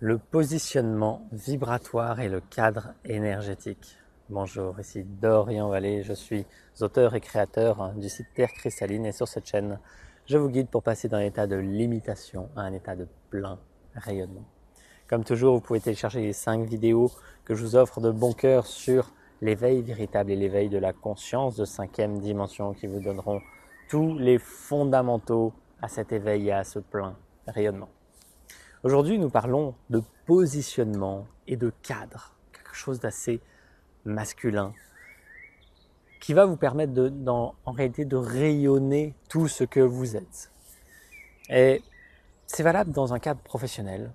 Le positionnement vibratoire et le cadre énergétique. Bonjour, ici Dorian Vallée, je suis auteur et créateur du site Terre Cristalline et sur cette chaîne, je vous guide pour passer d'un état de limitation à un état de plein rayonnement. Comme toujours, vous pouvez télécharger les 5 vidéos que je vous offre de bon cœur sur l'éveil véritable et l'éveil de la conscience de 5e dimension qui vous donneront tous les fondamentaux à cet éveil et à ce plein rayonnement. Aujourd'hui, nous parlons de positionnement et de cadre, quelque chose d'assez masculin, qui va vous permettre en réalité de rayonner tout ce que vous êtes. Et c'est valable dans un cadre professionnel,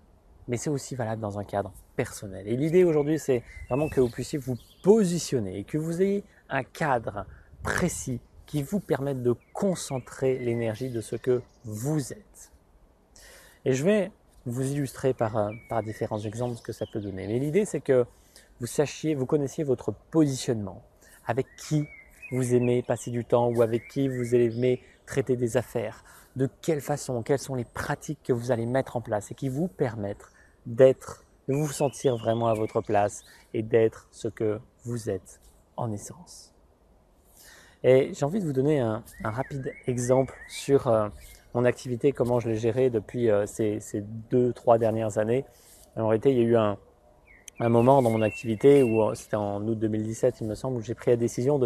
mais c'est aussi valable dans un cadre personnel. Et l'idée aujourd'hui, c'est vraiment que vous puissiez vous positionner et que vous ayez un cadre précis qui vous permette de concentrer l'énergie de ce que vous êtes. Et je vais vous illustrer par différents exemples ce que ça peut donner. Mais l'idée, c'est que vous connaissiez votre positionnement, avec qui vous aimez passer du temps ou avec qui vous aimez traiter des affaires, de quelle façon, quelles sont les pratiques que vous allez mettre en place et qui vous permettent de vous sentir vraiment à votre place et d'être ce que vous êtes en essence. Et j'ai envie de vous donner un rapide exemple sur mon activité, comment je l'ai gérée depuis ces 2-3 dernières années. En réalité, il y a eu un moment dans mon activité où c'était en août 2017, il me semble, où j'ai pris la décision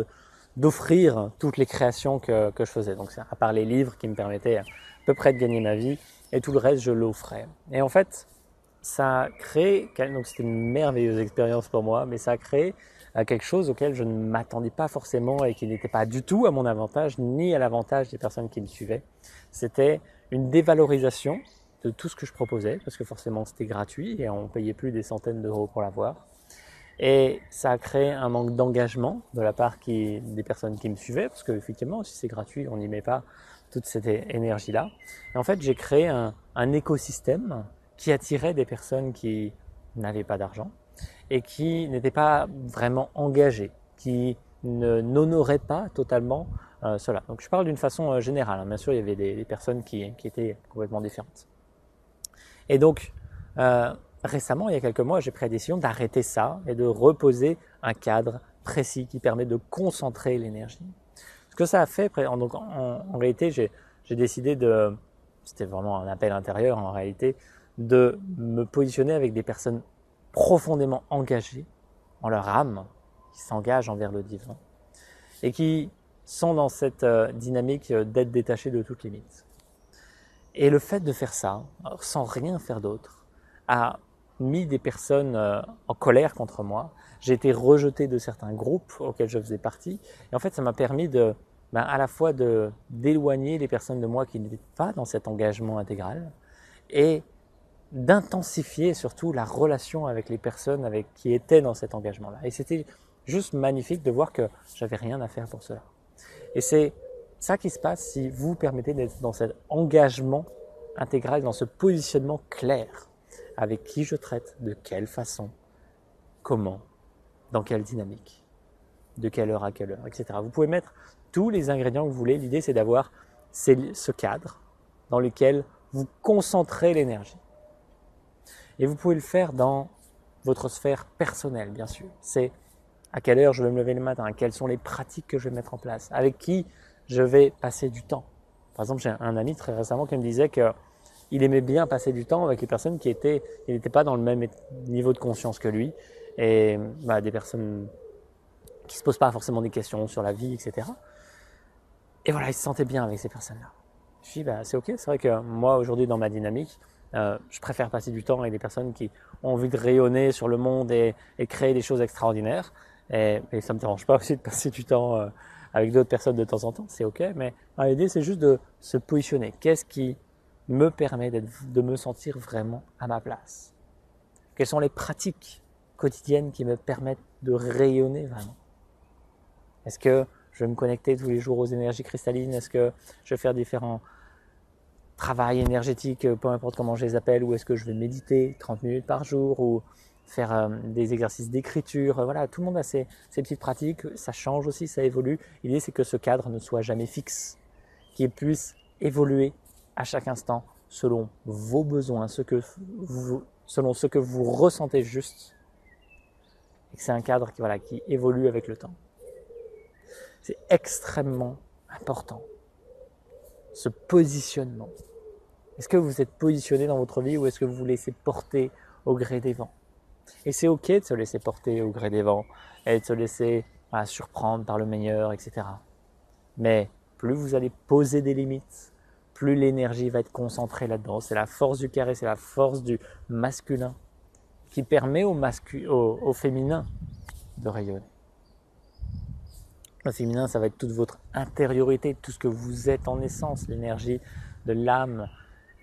d'offrir toutes les créations que je faisais. Donc, à part les livres qui me permettaient à peu près de gagner ma vie, et tout le reste, je l'offrais. Et en fait, ça a créé, donc c'était une merveilleuse expérience pour moi, mais ça a créé quelque chose auquel je ne m'attendais pas forcément et qui n'était pas du tout à mon avantage ni à l'avantage des personnes qui me suivaient. C'était une dévalorisation de tout ce que je proposais, parce que forcément c'était gratuit et on ne payait plus des centaines d'euros pour l'avoir. Et ça a créé un manque d'engagement de la part des personnes qui me suivaient, parce qu'effectivement, si c'est gratuit, on n'y met pas toute cette énergie-là. Et en fait, j'ai créé un écosystème qui attirait des personnes qui n'avaient pas d'argent et qui n'étaient pas vraiment engagées, qui n'honoraient pas totalement cela. Donc je parle d'une façon générale, hein. Bien sûr, il y avait des personnes qui étaient complètement différentes. Et donc, récemment, il y a quelques mois, j'ai pris la décision d'arrêter ça et de reposer un cadre précis qui permet de concentrer l'énergie. Ce que ça a fait, donc en réalité, j'ai décidé c'était vraiment un appel intérieur en réalité, de me positionner avec des personnes profondément engagées en leur âme, qui s'engagent envers le divin et qui sont dans cette dynamique d'être détachées de toute limite. Et le fait de faire ça, sans rien faire d'autre, a mis des personnes en colère contre moi. J'ai été rejeté de certains groupes auxquels je faisais partie. Et en fait, ça m'a permis à la fois d'éloigner les personnes de moi qui n'étaient pas dans cet engagement intégral et d'intensifier surtout la relation avec les personnes qui étaient dans cet engagement-là. Et c'était juste magnifique de voir que j'avais rien à faire pour cela. Et c'est ça qui se passe si vous permettez d'être dans cet engagement intégral, dans ce positionnement clair, avec qui je traite, de quelle façon, comment, dans quelle dynamique, de quelle heure à quelle heure, etc. Vous pouvez mettre tous les ingrédients que vous voulez. L'idée, c'est d'avoir ce cadre dans lequel vous concentrez l'énergie. Et vous pouvez le faire dans votre sphère personnelle, bien sûr. C'est à quelle heure je vais me lever le matin, quelles sont les pratiques que je vais mettre en place, avec qui je vais passer du temps. Par exemple, j'ai un ami très récemment qui me disait qu'il aimait bien passer du temps avec les personnes qui n'étaient pas dans le même niveau de conscience que lui, et des personnes qui ne se posent pas forcément des questions sur la vie, etc. Et voilà, il se sentait bien avec ces personnes-là. Je dis, c'est ok, c'est vrai que moi, aujourd'hui, dans ma dynamique, je préfère passer du temps avec des personnes qui ont envie de rayonner sur le monde et créer des choses extraordinaires. Et ça ne me dérange pas aussi de passer du temps avec d'autres personnes de temps en temps, c'est ok. Mais l'idée, c'est juste de se positionner. Qu'est-ce qui me permet de me sentir vraiment à ma place? Quelles sont les pratiques quotidiennes qui me permettent de rayonner vraiment? Est-ce que je vais me connecter tous les jours aux énergies cristallines? Est-ce que je vais faire différents travail énergétique, peu importe comment je les appelle, ou est-ce que je vais méditer 30 minutes par jour ou faire des exercices d'écriture. Voilà, tout le monde a ses petites pratiques, ça change aussi, ça évolue. L'idée, c'est que ce cadre ne soit jamais fixe, qu'il puisse évoluer à chaque instant selon vos besoins, selon ce que vous ressentez juste, et que c'est un cadre qui évolue avec le temps. C'est extrêmement important, ce positionnement. Est-ce que vous êtes positionné dans votre vie ou est-ce que vous vous laissez porter au gré des vents? Et c'est ok de se laisser porter au gré des vents et de se laisser surprendre par le meilleur, etc. Mais plus vous allez poser des limites, plus l'énergie va être concentrée là-dedans. C'est la force du carré, c'est la force du masculin qui permet au féminin de rayonner. Le féminin, ça va être toute votre intériorité, tout ce que vous êtes en essence, l'énergie de l'âme,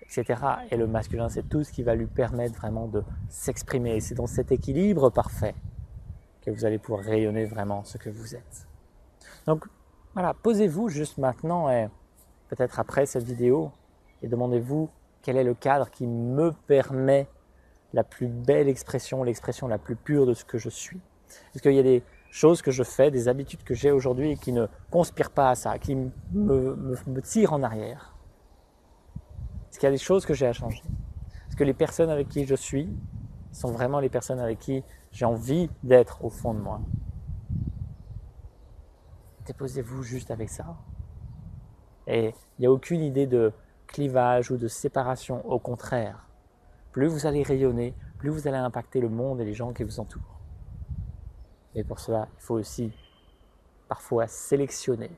etc. Et le masculin, c'est tout ce qui va lui permettre vraiment de s'exprimer. Et c'est dans cet équilibre parfait que vous allez pouvoir rayonner vraiment ce que vous êtes. Donc voilà, posez-vous juste maintenant et peut-être après cette vidéo et demandez-vous quel est le cadre qui me permet la plus belle expression, l'expression la plus pure de ce que je suis. Est-ce qu'il y a des choses que je fais, des habitudes que j'ai aujourd'hui qui ne conspirent pas à ça, qui me tirent en arrière? Est-ce qu'il y a des choses que j'ai à changer? Est-ce que les personnes avec qui je suis sont vraiment les personnes avec qui j'ai envie d'être au fond de moi? Déposez-vous juste avec ça. Et il n'y a aucune idée de clivage ou de séparation, au contraire. Plus vous allez rayonner, plus vous allez impacter le monde et les gens qui vous entourent. Et pour cela, il faut aussi parfois sélectionner,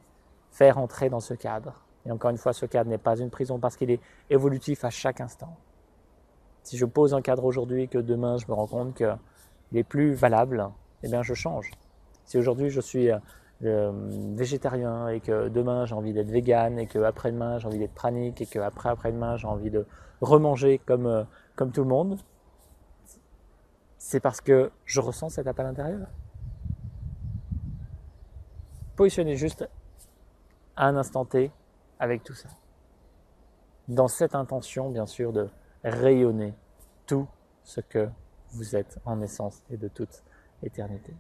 faire entrer dans ce cadre. Et encore une fois, ce cadre n'est pas une prison parce qu'il est évolutif à chaque instant. Si je pose un cadre aujourd'hui et que demain je me rends compte qu'il est plus valable, eh bien je change. Si aujourd'hui je suis végétarien et que demain j'ai envie d'être vegan et que après-demain j'ai envie d'être pranique et que après-demain j'ai envie de remanger comme tout le monde, c'est parce que je ressens cet appel intérieur. Positionnez juste à un instant T avec tout ça. Dans cette intention, bien sûr, de rayonner tout ce que vous êtes en essence et de toute éternité.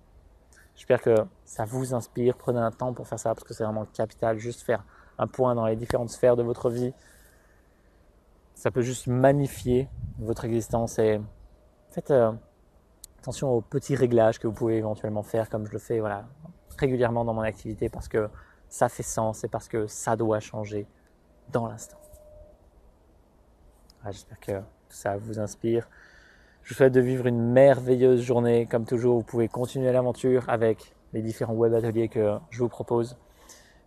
J'espère que ça vous inspire. Prenez un temps pour faire ça parce que c'est vraiment capital. Juste faire un point dans les différentes sphères de votre vie. Ça peut juste magnifier votre existence et faites attention aux petits réglages que vous pouvez éventuellement faire comme je le fais régulièrement dans mon activité parce que ça fait sens et parce que ça doit changer dans l'instant. J'espère que ça vous inspire. Je vous souhaite de vivre une merveilleuse journée. Comme toujours, vous pouvez continuer l'aventure avec les différents web ateliers que je vous propose.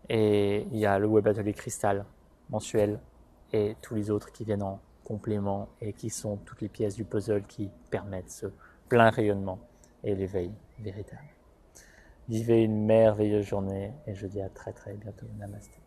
Et il y a le web atelier Cristal mensuel et tous les autres qui viennent en complément et qui sont toutes les pièces du puzzle qui permettent ce plein rayonnement et l'éveil véritable. Vivez une merveilleuse journée et je dis à très très bientôt. Namasté.